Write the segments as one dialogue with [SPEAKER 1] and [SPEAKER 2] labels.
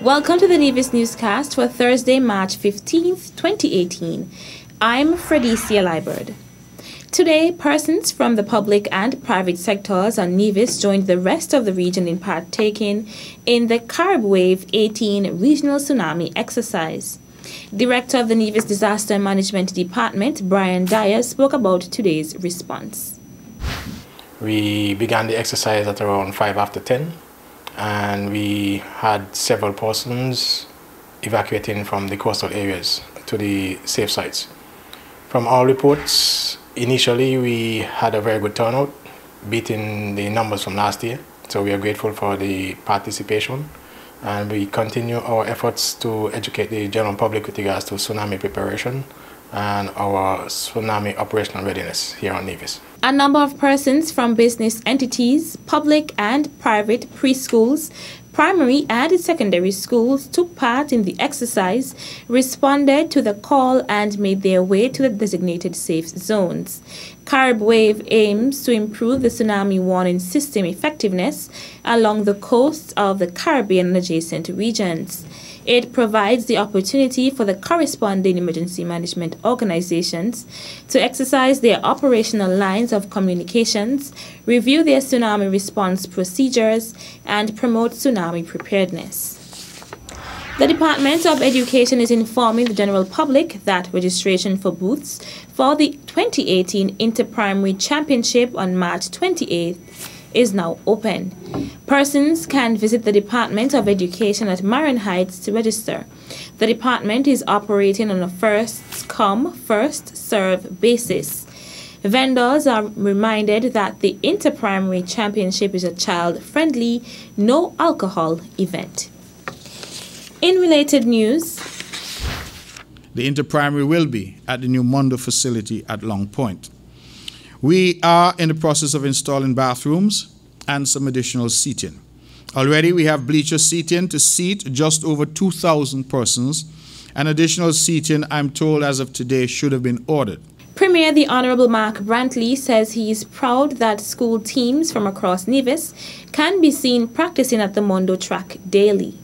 [SPEAKER 1] Welcome to the Nevis Newscast for Thursday, March 15th, 2018. I'm Fredicia Liburd. Today, persons from the public and private sectors on Nevis joined the rest of the region in partaking in the Carib Wave 18 Regional Tsunami Exercise. Director of the Nevis Disaster Management Department, Brian Dyer, spoke about today's response.
[SPEAKER 2] We began the exercise at around 5 after 10. And we had several persons evacuating from the coastal areas to the safe sites. From our reports, initially we had a very good turnout, beating the numbers from last year. So we are grateful for the participation, and we continue our efforts to educate the general public with regards to tsunami preparation and our tsunami operational readiness here on Nevis.
[SPEAKER 1] A number of persons from business entities, public and private preschools, primary and secondary schools took part in the exercise, responded to the call and made their way to the designated safe zones. Carib Wave aims to improve the tsunami warning system effectiveness along the coasts of the Caribbean and adjacent regions. It provides the opportunity for the corresponding emergency management organizations to exercise their operational lines of communications, review their tsunami response procedures, and promote tsunami preparedness. The Department of Education is informing the general public that registration for booths for the 2018 Inter-Primary Championship on March 28th is now open. Persons can visit the Department of Education at Marion Heights to register. The department is operating on a first-come, first-served basis. Vendors are reminded that the Inter-Primary Championship is a child-friendly, no-alcohol event. In related news,
[SPEAKER 3] the Inter-Primary will be at the new Mondo facility at Long Point. We are in the process of installing bathrooms and some additional seating. Already we have bleacher seating to seat just over 2,000 persons, and additional seating, I'm told, as of today should have been ordered.
[SPEAKER 1] Premier the Honorable Mark Brantley says he is proud that school teams from across Nevis can be seen practicing at the Mondo track daily.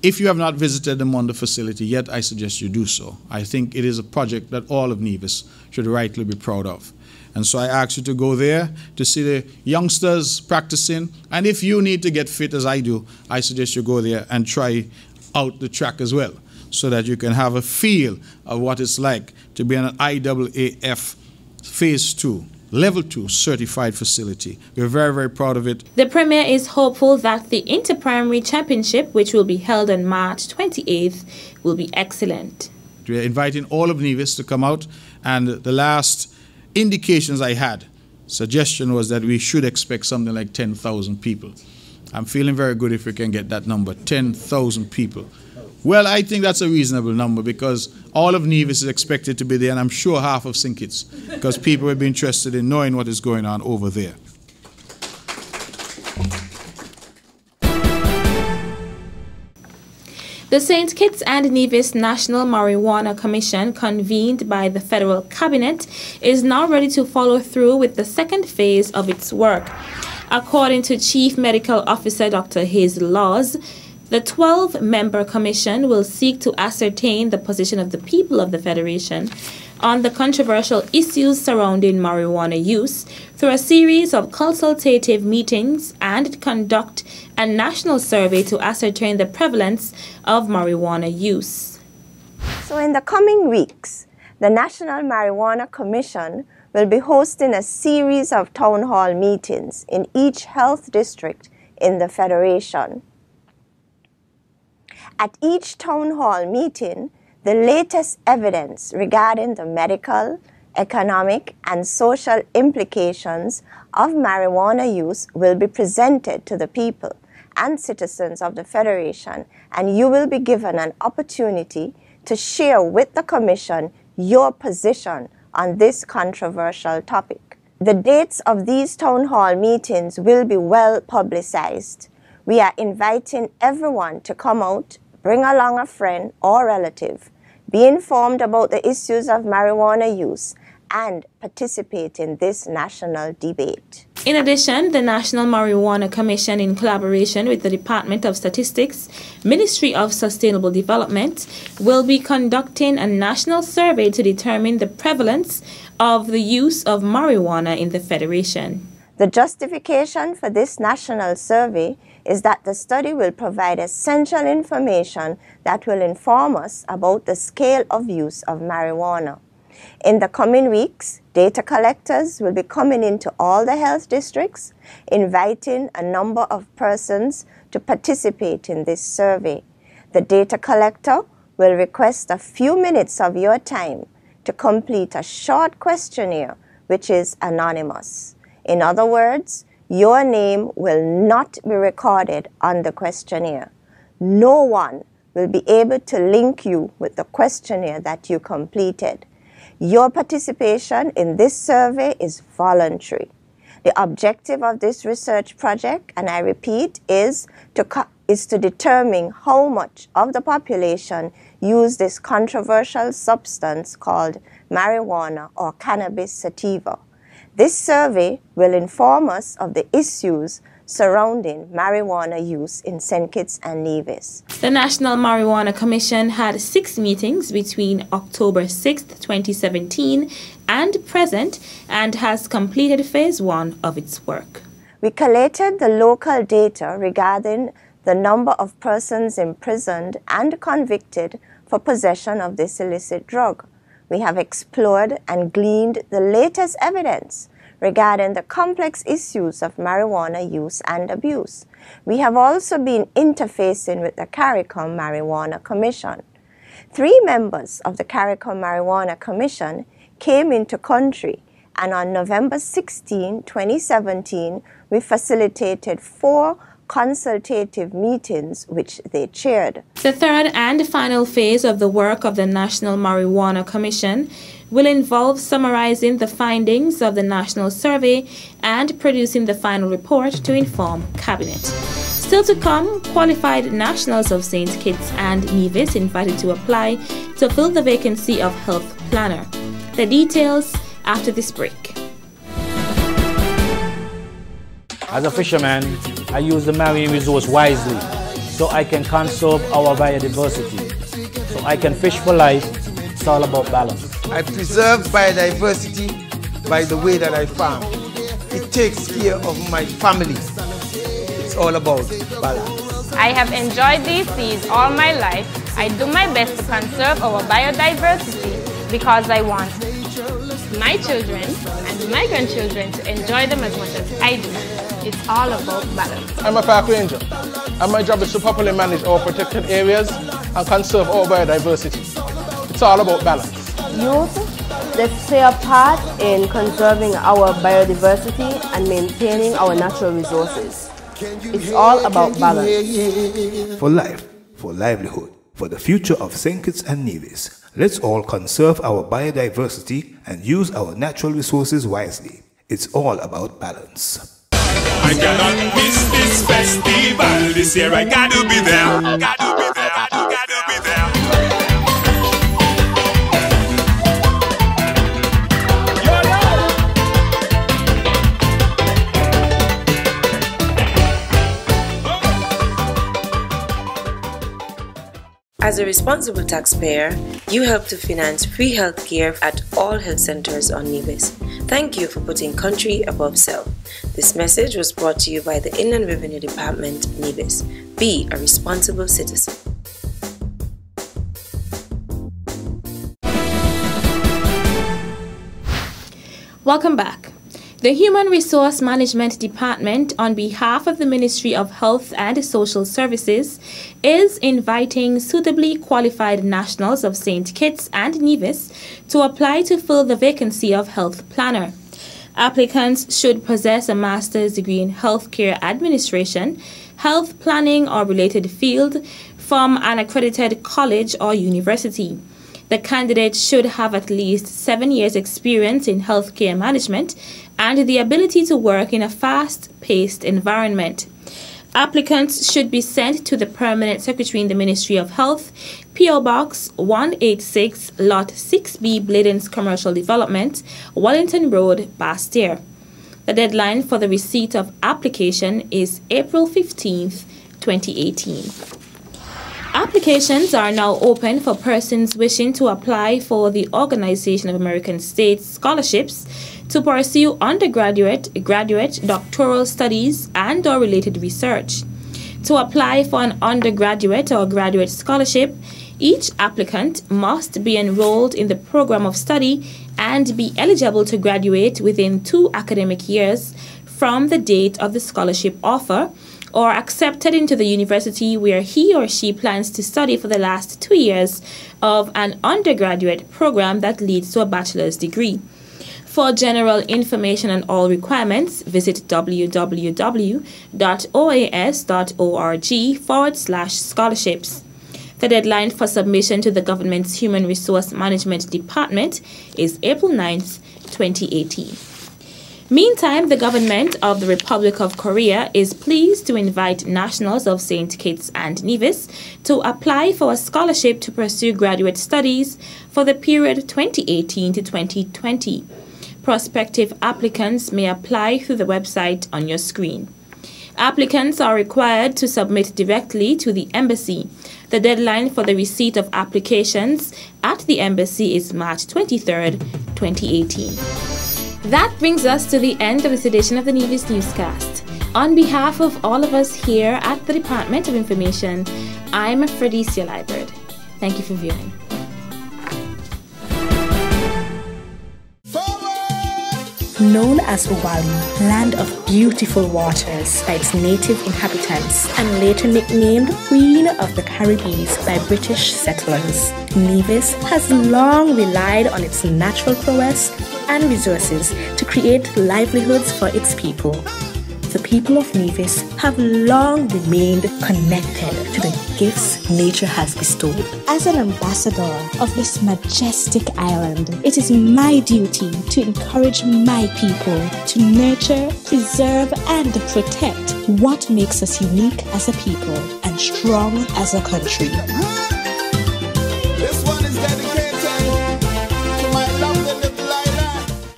[SPEAKER 3] If you have not visited the Mondo facility yet, I suggest you do so. I think it is a project that all of Nevis should rightly be proud of. And so I ask you to go there to see the youngsters practicing. And if you need to get fit as I do, I suggest you go there and try out the track as well, so that you can have a feel of what it's like to be in an IAAF Phase 2, Level 2 certified facility. We're very, very proud of it.
[SPEAKER 1] The Premier is hopeful that the Inter-Primary Championship, which will be held on March 28th, will be excellent.
[SPEAKER 3] We're inviting all of Nevis to come out, and the last indications I had, suggestion was that we should expect something like 10,000 people. I'm feeling very good if we can get that number, 10,000 people. Well, I think that's a reasonable number because all of Nevis is expected to be there, and I'm sure half of St. Kitts, because people will be interested in knowing what is going on over there.
[SPEAKER 1] The St. Kitts and Nevis National Marijuana Commission, convened by the Federal Cabinet, is now ready to follow through with the second phase of its work. According to Chief Medical Officer Dr. Hazel Laws, the 12-member commission will seek to ascertain the position of the people of the Federation on the controversial issues surrounding marijuana use through a series of consultative meetings and conduct a national survey to ascertain the prevalence of marijuana use.
[SPEAKER 4] So in the coming weeks, the National Marijuana Commission will be hosting a series of town hall meetings in each health district in the Federation. At each town hall meeting, the latest evidence regarding the medical, economic, and social implications of marijuana use will be presented to the people and citizens of the Federation, and you will be given an opportunity to share with the Commission your position on this controversial topic. The dates of these town hall meetings will be well publicized. We are inviting everyone to come out, bring along a friend or relative, be informed about the issues of marijuana use, and participate in this national debate.
[SPEAKER 1] In addition, the National Marijuana Commission, in collaboration with the Department of Statistics, Ministry of Sustainable Development, will be conducting a national survey to determine the prevalence of the use of marijuana in the Federation.
[SPEAKER 4] The justification for this national survey is that the study will provide essential information that will inform us about the scale of use of marijuana. In the coming weeks, data collectors will be coming into all the health districts, inviting a number of persons to participate in this survey. The data collector will request a few minutes of your time to complete a short questionnaire, which is anonymous. In other words, your name will not be recorded on the questionnaire. No one will be able to link you with the questionnaire that you completed. Your participation in this survey is voluntary. The objective of this research project, and I repeat, is to determine how much of the population use this controversial substance called marijuana or cannabis sativa. This survey will inform us of the issues surrounding marijuana use in St. Kitts and Nevis.
[SPEAKER 1] The National Marijuana Commission had 6 meetings between October 6, 2017 and present, and has completed phase 1 of its work.
[SPEAKER 4] We collated the local data regarding the number of persons imprisoned and convicted for possession of this illicit drug. We have explored and gleaned the latest evidence regarding the complex issues of marijuana use and abuse. We have also been interfacing with the CARICOM Marijuana Commission. 3 members of the CARICOM Marijuana Commission came into country, and on November 16, 2017, we facilitated 4 consultative meetings which they chaired.
[SPEAKER 1] The third and final phase of the work of the National Marijuana Commission will involve summarizing the findings of the national survey and producing the final report to inform Cabinet. Still to come, qualified nationals of St. Kitts and Nevis invited to apply to fill the vacancy of health planner. The details after this break.
[SPEAKER 5] As a fisherman, I use the marine resource wisely so I can conserve our biodiversity, so I can fish for life. It's all about balance.
[SPEAKER 6] I preserve biodiversity by the way that I farm. It takes care of my family. It's all about balance.
[SPEAKER 7] I have enjoyed these seas all my life. I do my best to conserve our biodiversity because I want my children and my grandchildren to enjoy them as much as I do. It's all about balance.
[SPEAKER 8] I'm a park ranger, and my job is to properly manage our protected areas and conserve our biodiversity. It's all about balance.
[SPEAKER 9] Youth, let's play a part in conserving our biodiversity and maintaining our natural resources. It's all about balance.
[SPEAKER 10] For life, for livelihood, for the future of St. Kitts and Nevis, let's all conserve our biodiversity and use our natural resources wisely. It's all about balance.
[SPEAKER 11] I cannot miss this festival this year. I gotta be there. Gotta be there. Gotta be there.
[SPEAKER 12] As a responsible taxpayer, you help to finance free health care at all health centers on Nevis. Thank you for putting country above self. This message was brought to you by the Inland Revenue Department, Nevis. Be a responsible citizen.
[SPEAKER 1] Welcome back. The Human Resource Management Department, on behalf of the Ministry of Health and Social Services, is inviting suitably qualified nationals of St. Kitts and Nevis to apply to fill the vacancy of health planner. Applicants should possess a master's degree in healthcare administration, health planning or related field from an accredited college or university. The candidate should have at least 7 years' experience in healthcare management and the ability to work in a fast-paced environment. Applicants should be sent to the Permanent Secretary in the Ministry of Health, P.O. Box 186, Lot 6B, Bladens Commercial Development, Wellington Road, Bastair. The deadline for the receipt of application is April 15th, 2018. Applications are now open for persons wishing to apply for the Organization of American States scholarships to pursue undergraduate, graduate, doctoral studies and/or related research. To apply for an undergraduate or graduate scholarship, each applicant must be enrolled in the program of study and be eligible to graduate within 2 academic years from the date of the scholarship offer, or accepted into the university where he or she plans to study for the last 2 years of an undergraduate program that leads to a bachelor's degree. For general information on all requirements, visit www.oas.org/scholarships. The deadline for submission to the government's Human Resource Management Department is April 9th, 2018. Meantime, the government of the Republic of Korea is pleased to invite nationals of St. Kitts and Nevis to apply for a scholarship to pursue graduate studies for the period 2018 to 2020. Prospective applicants may apply through the website on your screen. Applicants are required to submit directly to the embassy. The deadline for the receipt of applications at the embassy is March 23rd, 2018. That brings us to the end of this edition of the Nevis Newscast. On behalf of all of us here at the Department of Information, I'm Fredicia Liebert. Thank you for viewing.
[SPEAKER 13] Known as Uwali, land of beautiful waters by its native inhabitants, and later nicknamed Queen of the Caribbean by British settlers, Nevis has long relied on its natural prowess and resources to create livelihoods for its people. The people of Nevis have long remained connected to the gifts nature has bestowed. As an ambassador of this majestic island, it is my duty to encourage my people to nurture, preserve, and protect what makes us unique as a people and strong as a country.